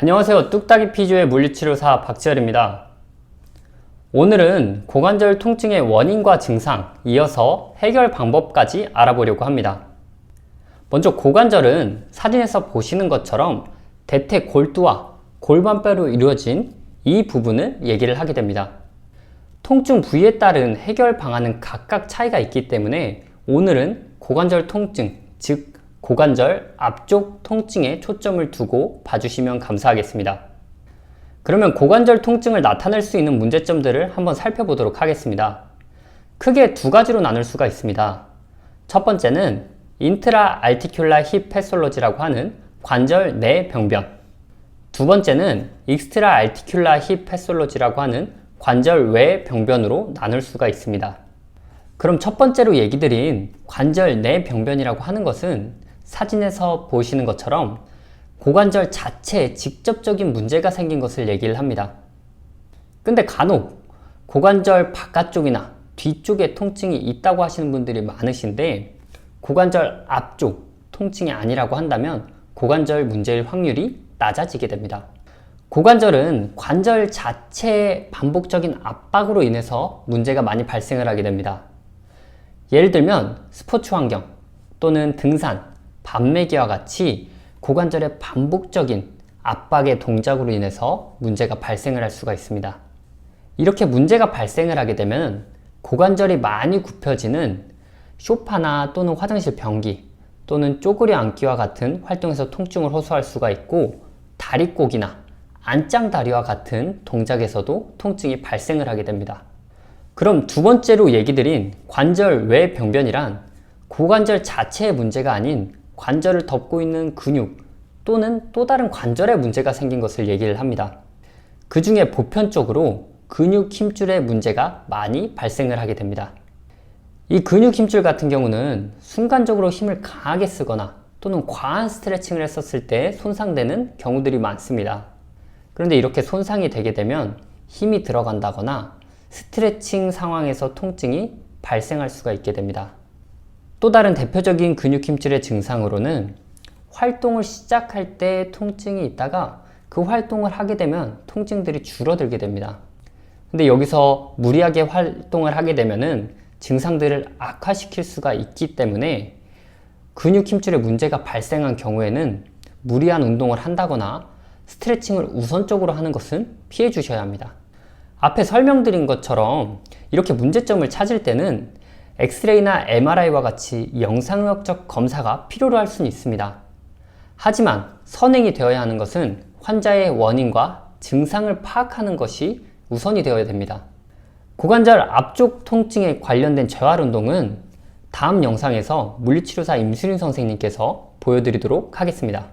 안녕하세요. 뚝딱이 피지오의 물리치료사 박지열입니다. 오늘은 고관절 통증의 원인과 증상, 이어서 해결 방법까지 알아보려고 합니다. 먼저 고관절은 사진에서 보시는 것처럼 대퇴 골두와 골반뼈로 이루어진 이 부분을 얘기를 하게 됩니다. 통증 부위에 따른 해결 방안은 각각 차이가 있기 때문에 오늘은 고관절 통증, 즉 고관절 앞쪽 통증에 초점을 두고 봐주시면 감사하겠습니다. 그러면 고관절 통증을 나타낼 수 있는 문제점들을 한번 살펴보도록 하겠습니다. 크게 두 가지로 나눌 수가 있습니다. 첫 번째는 인트라 알티큘라 힙 패솔로지라고 하는 관절 내 병변, 두 번째는 익스트라 알티큘라 힙 패솔로지라고 하는 관절 외 병변으로 나눌 수가 있습니다. 그럼 첫 번째로 얘기 드린 관절 내 병변이라고 하는 것은 사진에서 보시는 것처럼 고관절 자체에 직접적인 문제가 생긴 것을 얘기를 합니다. 근데 간혹 고관절 바깥쪽이나 뒤쪽에 통증이 있다고 하시는 분들이 많으신데 고관절 앞쪽 통증이 아니라고 한다면 고관절 문제일 확률이 낮아지게 됩니다. 고관절은 관절 자체의 반복적인 압박으로 인해서 문제가 많이 발생을 하게 됩니다. 예를 들면 스포츠 환경 또는 등산, 밤매기와 같이 고관절의 반복적인 압박의 동작으로 인해서 문제가 발생을 할 수가 있습니다. 이렇게 문제가 발생을 하게 되면 고관절이 많이 굽혀지는 소파나 또는 화장실 변기 또는 쪼그려 앉기와 같은 활동에서 통증을 호소할 수가 있고, 다리꼬기나 안짱다리와 같은 동작에서도 통증이 발생을 하게 됩니다. 그럼 두 번째로 얘기 드린 관절 외 병변이란 고관절 자체의 문제가 아닌 관절을 덮고 있는 근육 또는 또 다른 관절에 문제가 생긴 것을 얘기를 합니다. 그 중에 보편적으로 근육 힘줄에 문제가 많이 발생을 하게 됩니다. 이 근육 힘줄 같은 경우는 순간적으로 힘을 강하게 쓰거나 또는 과한 스트레칭을 했었을 때 손상되는 경우들이 많습니다. 그런데 이렇게 손상이 되게 되면 힘이 들어간다거나 스트레칭 상황에서 통증이 발생할 수가 있게 됩니다. 또 다른 대표적인 근육 힘줄의 증상으로는 활동을 시작할 때 통증이 있다가 그 활동을 하게 되면 통증들이 줄어들게 됩니다. 근데 여기서 무리하게 활동을 하게 되면은 증상들을 악화시킬 수가 있기 때문에 근육 힘줄에 문제가 발생한 경우에는 무리한 운동을 한다거나 스트레칭을 우선적으로 하는 것은 피해 주셔야 합니다. 앞에 설명드린 것처럼 이렇게 문제점을 찾을 때는 엑스레이나 MRI와 같이 영상학적 검사가 필요로 할 수는 있습니다. 하지만 선행이 되어야 하는 것은 환자의 원인과 증상을 파악하는 것이 우선이 되어야 됩니다. 고관절 앞쪽 통증에 관련된 재활 운동은 다음 영상에서 물리치료사 임수린 선생님께서 보여드리도록 하겠습니다.